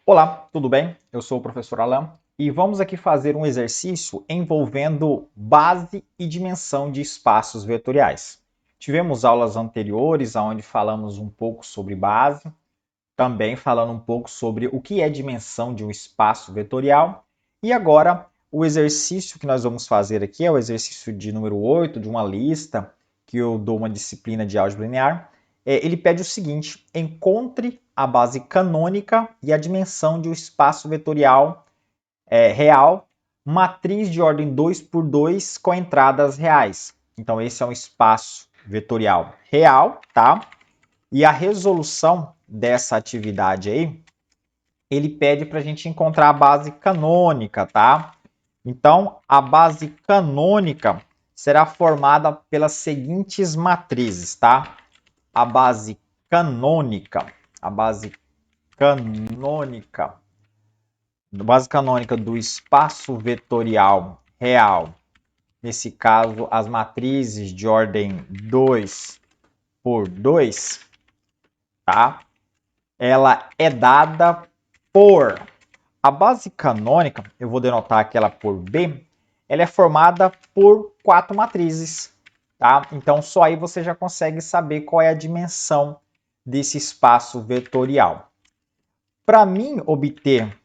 Olá, tudo bem? Eu sou o professor Alan e vamos aqui fazer um exercício envolvendo base e dimensão de espaços vetoriais. Tivemos aulas anteriores onde falamos um pouco sobre base, também falando um pouco sobre o que é dimensão de um espaço vetorial, e agora o exercício que nós vamos fazer aqui é o exercício de número 8 de uma lista que eu dou uma disciplina de álgebra linear. Ele pede o seguinte: encontre a base canônica e a dimensão de um espaço vetorial real, matriz de ordem 2 por 2 com entradas reais. Então esse é um espaço vetorial real, tá? E a resolução dessa atividade aí, ele pede para a gente encontrar a base canônica, tá? Então, a base canônica será formada pelas seguintes matrizes, tá? A base canônica, a base canônica do espaço vetorial real, nesse caso, as matrizes de ordem 2 por 2, tá? Ela é dada por... A base canônica, eu vou denotar aquela por B, ela é formada por 4 matrizes, tá? Então, só aí você já consegue saber qual é a dimensão desse espaço vetorial. Para mim obter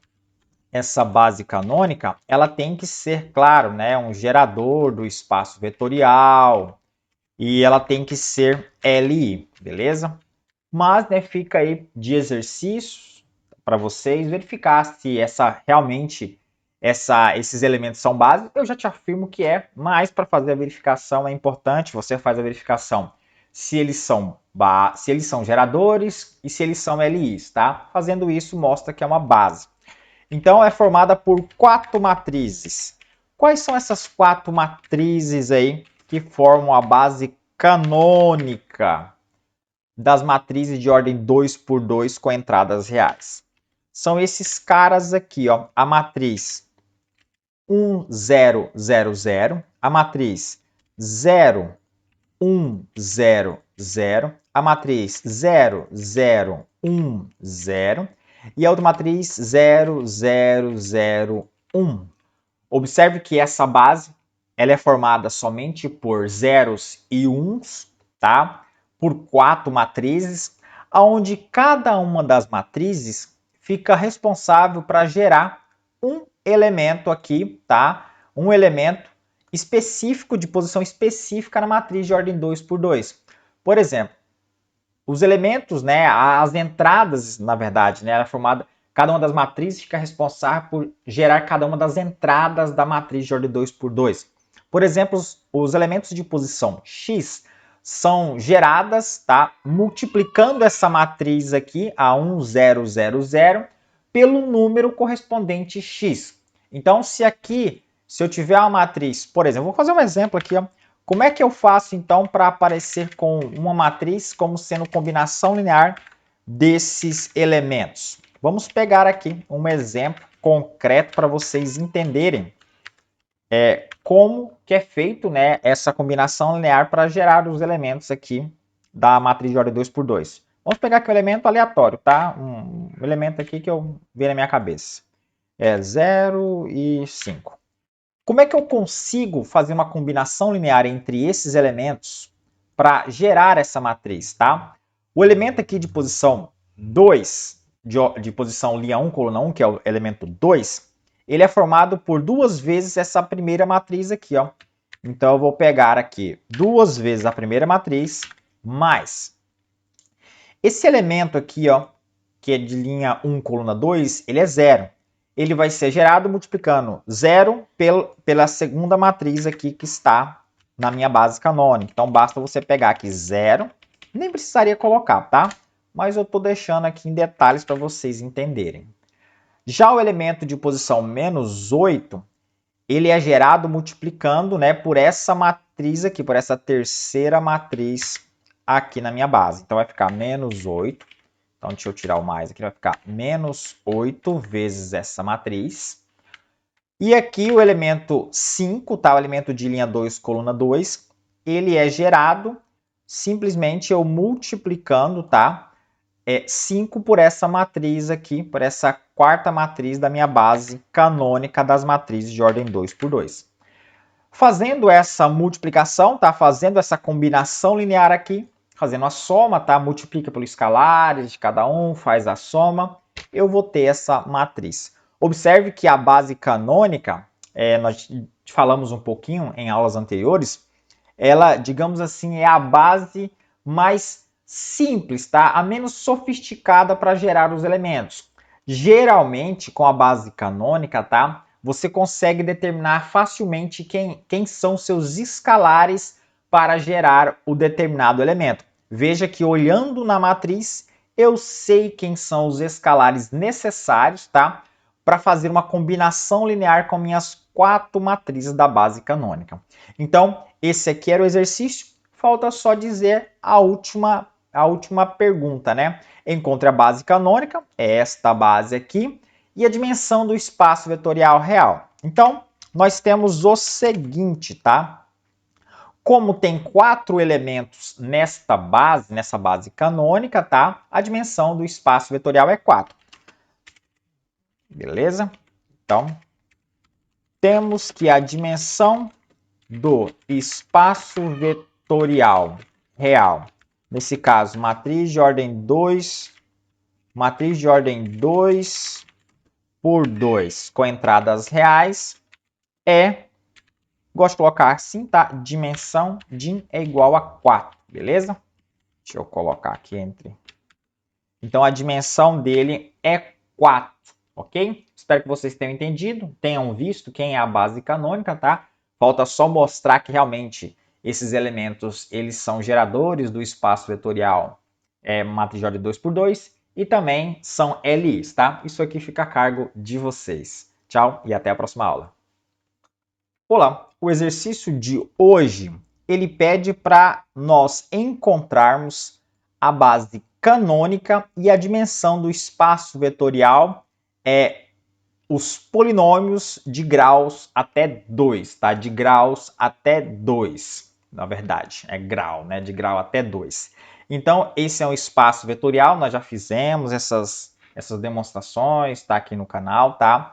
essa base canônica, ela tem que ser, claro, né, um gerador do espaço vetorial, e ela tem que ser LI, beleza? Mas, né, fica aí de exercícios para vocês verificar se esses elementos são base. Eu já te afirmo que é, mas para fazer a verificação é importante, você faz a verificação se eles são geradores e se eles são LIs, tá? Fazendo isso mostra que é uma base. Então é formada por 4 matrizes. Quais são essas 4 matrizes aí que formam a base canônica das matrizes de ordem 2 por 2 com entradas reais? São esses caras aqui, ó, a matriz 1, 0, 0, 0, a matriz 0, 1, 0, 0, a matriz 0, 0, 1, 0 e a outra matriz 0, 0, 0, 1. Observe que essa base ela é formada somente por zeros e uns, tá? Por 4 matrizes, onde cada uma das matrizes fica responsável para gerar um elemento aqui, tá? Um elemento específico, de posição específica na matriz de ordem 2 por 2. Por exemplo, os elementos, né, as entradas, na verdade, né, era formada, cada uma das matrizes fica responsável por gerar cada uma das entradas da matriz de ordem 2 por 2. Por exemplo, os elementos de posição x são geradas, tá, multiplicando essa matriz aqui, a 1, 0, 0, 0, pelo número correspondente x. Então, se eu tiver uma matriz, por exemplo, vou fazer um exemplo aqui, ó. Como é que eu faço, então, para aparecer com uma matriz como sendo combinação linear desses elementos? Vamos pegar aqui um exemplo concreto para vocês entenderem como que é feito, né, essa combinação linear para gerar os elementos aqui da matriz de ordem 2 por 2. Vamos pegar aqui um elemento aleatório, tá? Um elemento aqui que eu vi na minha cabeça. É 0 e 5. Como é que eu consigo fazer uma combinação linear entre esses elementos para gerar essa matriz, tá? O elemento aqui de posição 2, de posição linha 1, coluna 1, que é o elemento 2, ele é formado por 2 vezes essa primeira matriz aqui, ó. Então eu vou pegar aqui 2 vezes a primeira matriz, mais esse elemento aqui, ó, que é de linha 1, coluna 2, ele é 0. Ele vai ser gerado multiplicando 0 pela segunda matriz aqui que está na minha base canônica. Então, basta você pegar aqui 0, nem precisaria colocar, tá? Mas eu estou deixando aqui em detalhes para vocês entenderem. Já o elemento de posição menos 8, ele é gerado multiplicando, né, por essa matriz aqui, por essa terceira matriz aqui na minha base. Então, vai ficar menos 8. Então, deixa eu tirar o mais aqui, vai ficar menos 8 vezes essa matriz. E aqui o elemento 5, tá? O elemento de linha 2, coluna 2, ele é gerado simplesmente eu multiplicando, tá? 5 por essa matriz aqui, por essa quarta matriz da minha base canônica das matrizes de ordem 2 por 2. Fazendo essa multiplicação, tá? Fazendo essa combinação linear aqui, fazendo a soma, tá? Multiplica pelos escalares de cada um, faz a soma, eu vou ter essa matriz. Observe que a base canônica, nós falamos um pouquinho em aulas anteriores, ela, digamos assim, é a base mais simples, tá? A menos sofisticada para gerar os elementos. Geralmente, com a base canônica, tá? Você consegue determinar facilmente quem são seus escalares para gerar o determinado elemento. Veja que olhando na matriz, eu sei quem são os escalares necessários, tá? Para fazer uma combinação linear com minhas 4 matrizes da base canônica. Então, esse aqui era o exercício. Falta só dizer a última pergunta, né? Encontre a base canônica, é esta base aqui, e a dimensão do espaço vetorial real. Então, nós temos o seguinte, tá? Como tem 4 elementos nessa base canônica, tá? A dimensão do espaço vetorial é 4. Beleza? Então, temos que a dimensão do espaço vetorial real, nesse caso, matriz de ordem 2 por 2 com entradas reais, gosto de colocar assim, tá? Dimensão dim é igual a 4, beleza? Deixa eu colocar aqui entre. Então, a dimensão dele é 4, ok? Espero que vocês tenham entendido, tenham visto quem é a base canônica, tá? Falta só mostrar que realmente esses elementos, eles são geradores do espaço vetorial matriz de ordem 2 por 2 e também são LIs, tá? Isso aqui fica a cargo de vocês. Tchau e até a próxima aula. Olá, o exercício de hoje, ele pede para nós encontrarmos a base canônica e a dimensão do espaço vetorial os polinômios de graus até 2, tá? De graus até 2, na verdade, é grau, né? De grau até 2. Então, esse é um espaço vetorial, nós já fizemos essas demonstrações, tá? Aqui no canal, tá?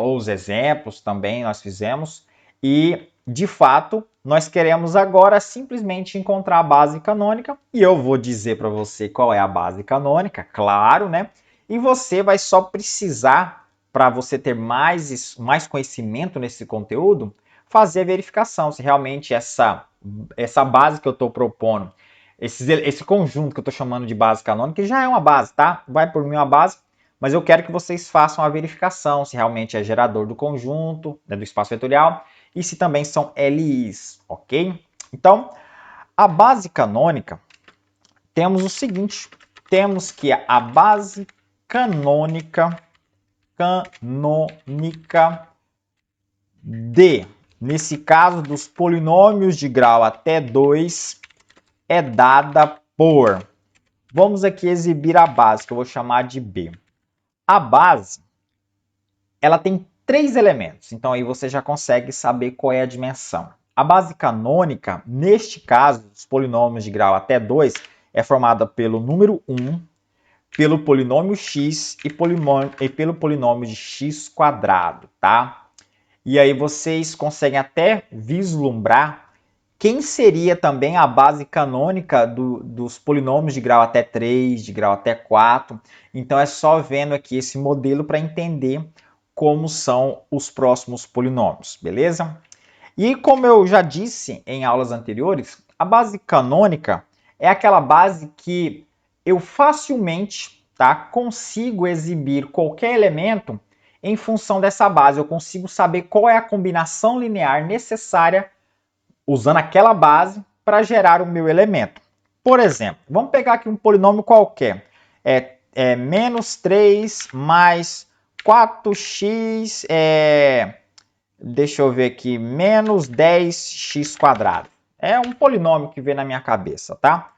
Os exemplos também nós fizemos. E, de fato, nós queremos agora simplesmente encontrar a base canônica. E eu vou dizer para você qual é a base canônica, claro, né? E você vai só precisar, para você ter mais conhecimento nesse conteúdo, fazer a verificação se realmente essa base que eu estou propondo, esse conjunto que eu estou chamando de base canônica, já é uma base, tá? Vai por mim uma base, mas eu quero que vocês façam a verificação se realmente é gerador do conjunto, né, do espaço vetorial, e se também são LIs, ok? Então, a base canônica, temos o seguinte, temos que a base canônica D, nesse caso dos polinômios de grau até 2, é dada por... Vamos aqui exibir a base, que eu vou chamar de B. A base, ela tem 3 elementos, então aí você já consegue saber qual é a dimensão. A base canônica, neste caso, dos polinômios de grau até 2, é formada pelo número 1, pelo polinômio x e pelo polinômio de x quadrado, tá? E aí vocês conseguem até vislumbrar quem seria também a base canônica dos polinômios de grau até 3, de grau até 4. Então é só vendo aqui esse modelo para entender como são os próximos polinômios, beleza? E como eu já disse em aulas anteriores, a base canônica é aquela base que eu facilmente, tá, consigo exibir qualquer elemento em função dessa base. Eu consigo saber qual é a combinação linear necessária usando aquela base para gerar o meu elemento. Por exemplo, vamos pegar aqui um polinômio qualquer. Menos 3 mais 4x, deixa eu ver aqui, menos 10x quadrado. É um polinômio que vem na minha cabeça, tá?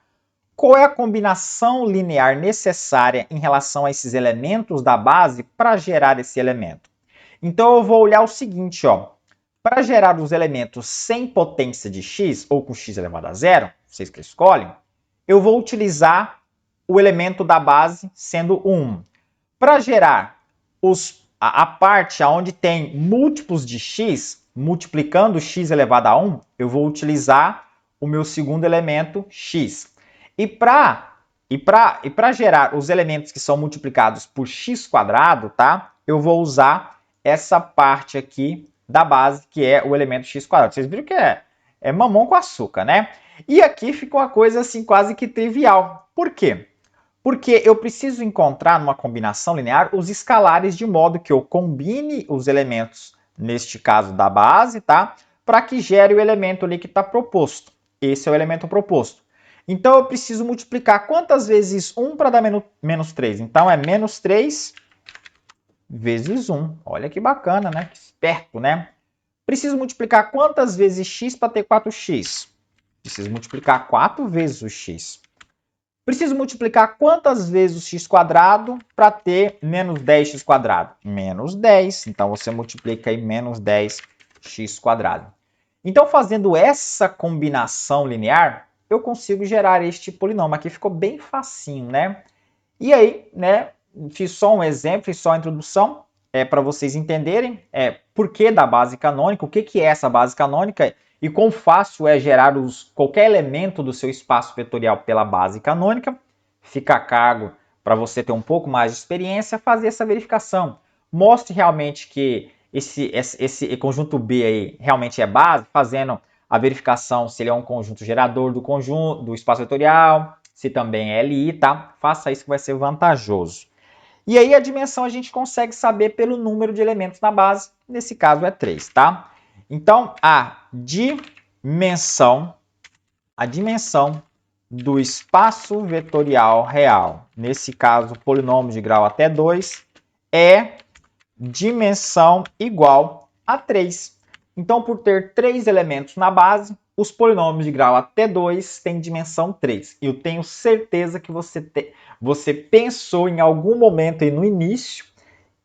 Qual é a combinação linear necessária em relação a esses elementos da base para gerar esse elemento? Então eu vou olhar o seguinte, ó. Para gerar os elementos sem potência de x, ou com x elevado a zero, vocês que escolhem, eu vou utilizar o elemento da base sendo 1. Para gerar a parte onde tem múltiplos de x, multiplicando x elevado a 1, eu vou utilizar o meu segundo elemento x. E para gerar os elementos que são multiplicados por x quadrado, tá? Eu vou usar essa parte aqui da base, que é o elemento x quadrado. Vocês viram que é mamão com açúcar, né? E aqui fica uma coisa assim quase que trivial. Por quê? Porque eu preciso encontrar numa combinação linear os escalares de modo que eu combine os elementos, neste caso da base, tá? Para que gere o elemento ali que está proposto. Esse é o elemento proposto. Então eu preciso multiplicar quantas vezes 1 para dar menos 3? Então é menos 3 vezes 1. Olha que bacana, né? Que esperto, né? Preciso multiplicar quantas vezes x para ter 4x? Preciso multiplicar 4 vezes o x. Preciso multiplicar quantas vezes o x quadrado para ter menos 10x quadrado? Menos 10. Então, você multiplica aí menos 10x quadrado. Então, fazendo essa combinação linear, eu consigo gerar este polinômio. Aqui ficou bem facinho, né? E aí, né, fiz só um exemplo, fiz só a introdução, para vocês entenderem por que da base canônica, o que é essa base canônica e quão fácil é gerar qualquer elemento do seu espaço vetorial pela base canônica. Fica a cargo para você ter um pouco mais de experiência, fazer essa verificação. Mostre realmente que esse conjunto B aí realmente é base, fazendo a verificação se ele é um conjunto gerador do conjunto do espaço vetorial, se também é LI, tá? Faça isso que vai ser vantajoso. E aí a dimensão a gente consegue saber pelo número de elementos na base, nesse caso é 3, tá? Então, a dimensão do espaço vetorial real, nesse caso, polinômio de grau até 2, é dimensão igual a 3. Então, por ter 3 elementos na base, os polinômios de grau até 2 têm dimensão 3. Eu tenho certeza que você pensou em algum momento aí no início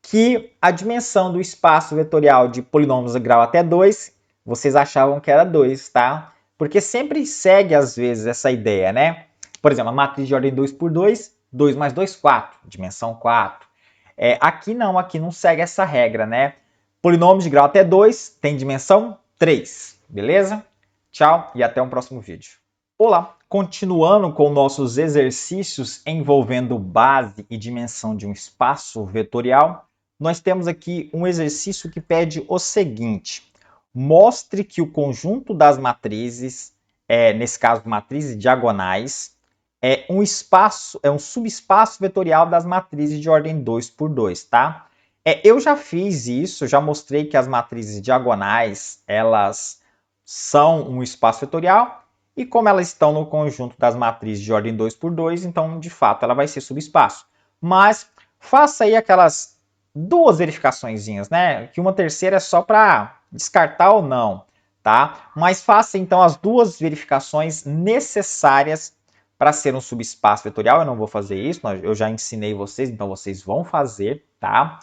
que a dimensão do espaço vetorial de polinômios de grau até 2, vocês achavam que era 2, tá? Porque sempre segue, às vezes, essa ideia, né? Por exemplo, a matriz de ordem 2 por 2, 2 mais 2, 4, dimensão 4. Aqui não segue essa regra, né? Polinômios de grau até 2 tem dimensão 3, beleza? Tchau e até um próximo vídeo. Olá! Continuando com nossos exercícios envolvendo base e dimensão de um espaço vetorial, nós temos aqui um exercício que pede o seguinte: mostre que o conjunto das matrizes, nesse caso matrizes diagonais, é um subespaço vetorial das matrizes de ordem 2 por 2, tá? Eu já fiz isso, já mostrei que as matrizes diagonais, elas são um espaço vetorial, e como elas estão no conjunto das matrizes de ordem 2 por 2, então, de fato, ela vai ser subespaço. Mas faça aí aquelas duas verificaçõezinhas, né? Que uma terceira é só para descartar ou não, tá? Mas faça, então, as duas verificações necessárias para ser um subespaço vetorial. Eu não vou fazer isso, eu já ensinei vocês, então vocês vão fazer, tá?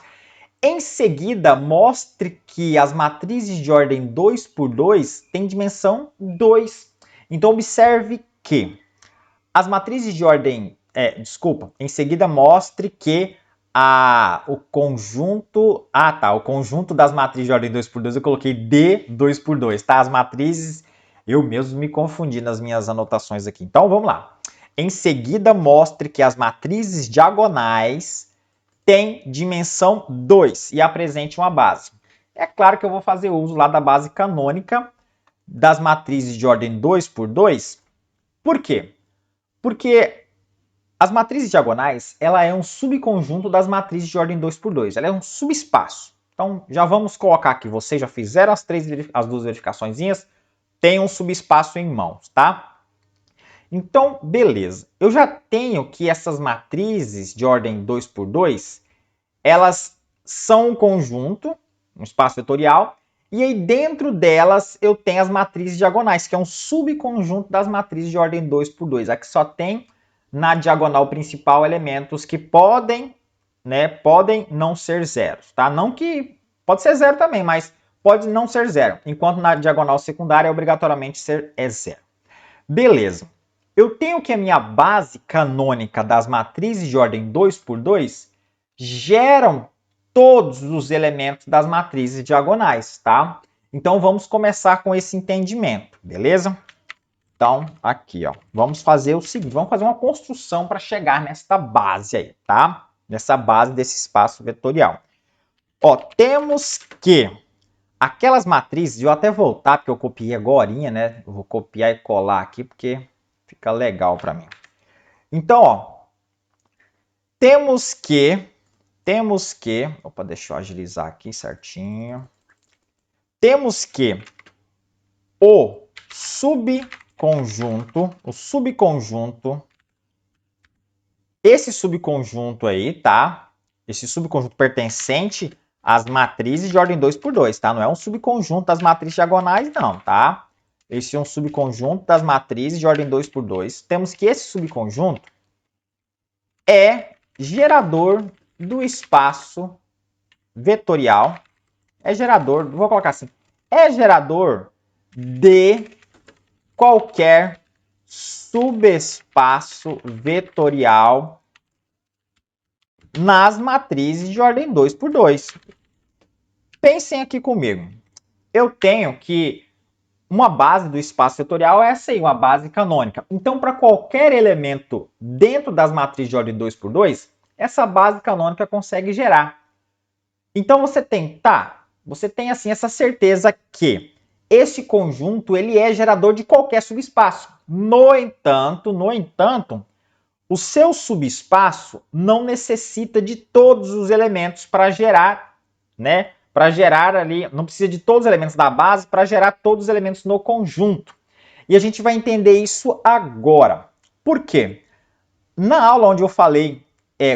Em seguida, mostre que as matrizes de ordem 2 por 2 têm dimensão 2. Então, observe que as matrizes de ordem... em seguida, mostre que o conjunto... o conjunto das matrizes de ordem 2 por 2 eu coloquei D 2 por 2, tá? As matrizes... Eu mesmo me confundi nas minhas anotações aqui. Então, vamos lá. Em seguida, mostre que as matrizes diagonais tem dimensão 2 e apresente uma base. É claro que eu vou fazer uso lá da base canônica das matrizes de ordem 2 por 2. Por quê? Porque as matrizes diagonais, ela é um subconjunto das matrizes de ordem 2 por 2. Ela é um subespaço. Então, já vamos colocar aqui, vocês já fizeram as duas verificaçõezinhas, tem um subespaço em mãos, tá? Então, beleza. Eu já tenho que essas matrizes de ordem 2 por 2, elas são um conjunto, um espaço vetorial, e aí dentro delas eu tenho as matrizes diagonais, que é um subconjunto das matrizes de ordem 2 por 2. Aqui só tem na diagonal principal elementos que podem não ser zeros, tá? Não que pode ser zero também, mas pode não ser zero, enquanto na diagonal secundária obrigatoriamente é zero. Beleza. eu tenho que a minha base canônica das matrizes de ordem 2 por 2 geram todos os elementos das matrizes diagonais, tá? Então, vamos começar com esse entendimento, beleza? Então, aqui, ó, vamos fazer o seguinte, vamos fazer uma construção para chegar nesta base aí, tá? Nessa base desse espaço vetorial. Ó, temos que aquelas matrizes, eu até voltar, porque eu copiei agorinha, né? Eu vou copiar e colar aqui, porque fica legal para mim. Então, ó, temos que, opa, deixa eu agilizar aqui certinho. Temos que o subconjunto, esse subconjunto aí, tá? Esse subconjunto pertencente às matrizes de ordem 2 por 2, tá? Não é um subconjunto das matrizes diagonais, não, tá? Esse é um subconjunto das matrizes de ordem 2 por 2. Temos que esse subconjunto é gerador do espaço vetorial. É gerador, vou colocar assim, é gerador de qualquer subespaço vetorial nas matrizes de ordem 2 por 2. Pensem aqui comigo. Eu tenho que uma base do espaço vetorial é essa aí, uma base canônica. Então, para qualquer elemento dentro das matrizes de ordem 2 por 2, essa base canônica consegue gerar. Então, você tem assim essa certeza que esse conjunto ele é gerador de qualquer subespaço. No entanto, o seu subespaço não necessita de todos os elementos para gerar, né? Para gerar ali, não precisa de todos os elementos da base para gerar todos os elementos no conjunto. E a gente vai entender isso agora. Por quê? Na aula onde eu falei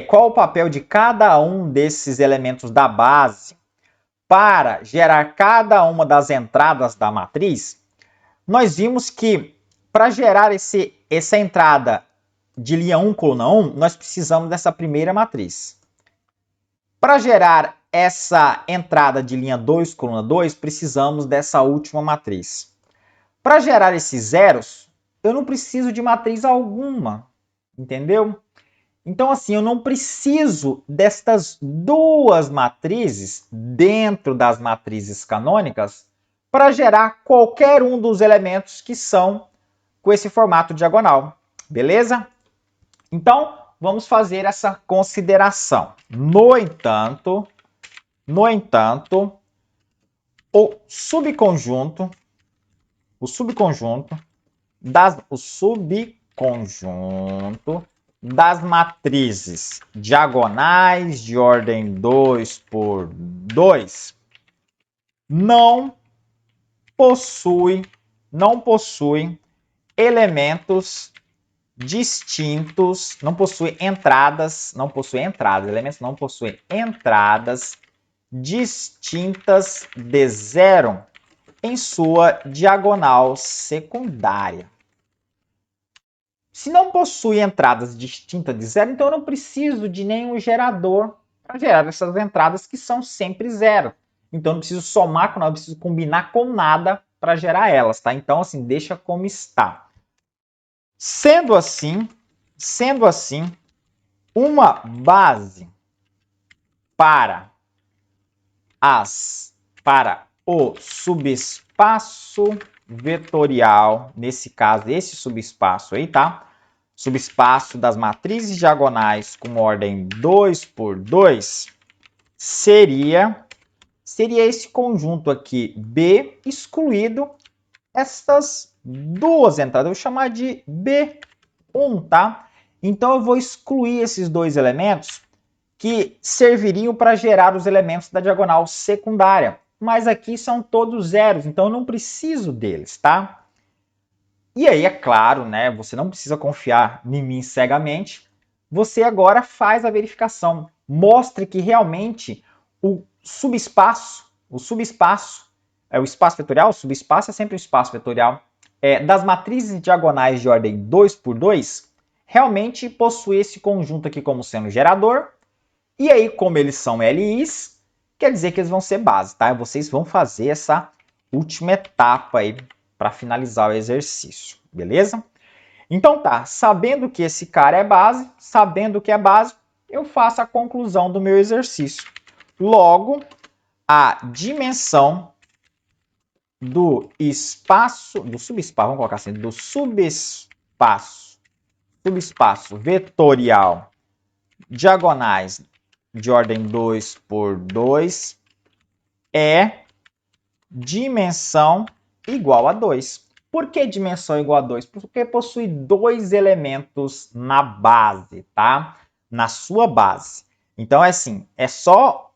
qual o papel de cada um desses elementos da base para gerar cada uma das entradas da matriz, nós vimos que para gerar essa entrada de linha 1, coluna 1, nós precisamos dessa primeira matriz. Para gerar essa entrada de linha 2, coluna 2, precisamos dessa última matriz. Para gerar esses zeros, eu não preciso de matriz alguma, entendeu? Então, assim, eu não preciso destas duas matrizes dentro das matrizes canônicas para gerar qualquer um dos elementos que são com esse formato diagonal, beleza? Então, vamos fazer essa consideração. No entanto, o subconjunto das matrizes diagonais de ordem 2 por 2 não possui elementos distintos, elementos não possuem entradas distintas de zero em sua diagonal secundária. Se não possui entradas distintas de zero, então eu não preciso de nenhum gerador para gerar essas entradas que são sempre zero. Então eu não preciso somar com nada, não preciso combinar com nada para gerar elas, tá? Então, assim, deixa como está. Sendo assim, uma base para o subespaço vetorial, nesse caso, esse subespaço aí, tá? Subespaço das matrizes diagonais com ordem 2 por 2 seria esse conjunto aqui, B, excluído estas duas entradas. Eu vou chamar de B1, tá? Então, eu vou excluir esses dois elementos que serviriam para gerar os elementos da diagonal secundária. Mas aqui são todos zeros, então eu não preciso deles, tá? E aí, é claro, né, você não precisa confiar em mim cegamente. Você agora faz a verificação. Mostre que realmente o subespaço é o espaço vetorial, o subespaço é sempre o espaço vetorial, das matrizes diagonais de ordem 2 por 2, realmente possui esse conjunto aqui como sendo gerador. E aí, como eles são LIs, quer dizer que eles vão ser base, tá? Vocês vão fazer essa última etapa aí para finalizar o exercício, beleza? Então tá, sabendo que esse cara é base, sabendo que é base, eu faço a conclusão do meu exercício. Logo, a dimensão do espaço, do subespaço, vamos colocar assim, do subespaço vetorial diagonais de ordem 2 por 2 é dimensão igual a 2. Por que dimensão igual a 2? Porque possui dois elementos na base, tá? Na sua base. Então é assim, é só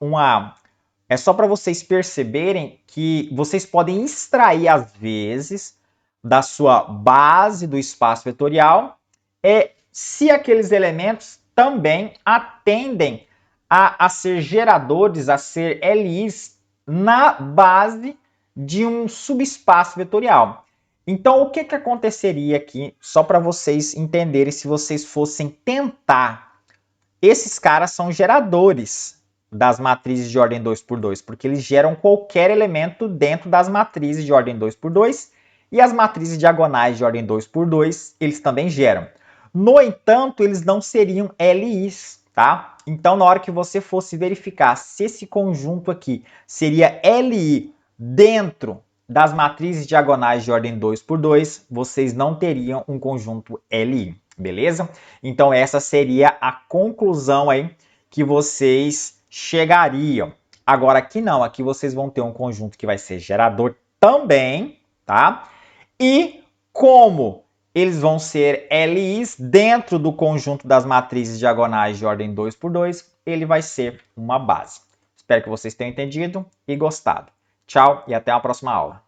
para vocês perceberem que vocês podem extrair às vezes da sua base do espaço vetorial se aqueles elementos também atendem a ser geradores, a ser LIs na base de um subespaço vetorial. Então, o que aconteceria aqui, só para vocês entenderem, se vocês fossem tentar? Esses caras são geradores das matrizes de ordem 2 por 2, porque eles geram qualquer elemento dentro das matrizes de ordem 2 por 2, e as matrizes diagonais de ordem 2 por 2, eles também geram. No entanto, eles não seriam LIs, tá? Então, na hora que você fosse verificar se esse conjunto aqui seria LI dentro das matrizes diagonais de ordem 2 por 2, vocês não teriam um conjunto LI, beleza? Então, essa seria a conclusão aí que vocês chegariam. Agora, aqui não, aqui vocês vão ter um conjunto que vai ser gerador também, tá? E como eles vão ser LIs dentro do conjunto das matrizes diagonais de ordem 2 por 2, ele vai ser uma base. Espero que vocês tenham entendido e gostado. Tchau e até a próxima aula.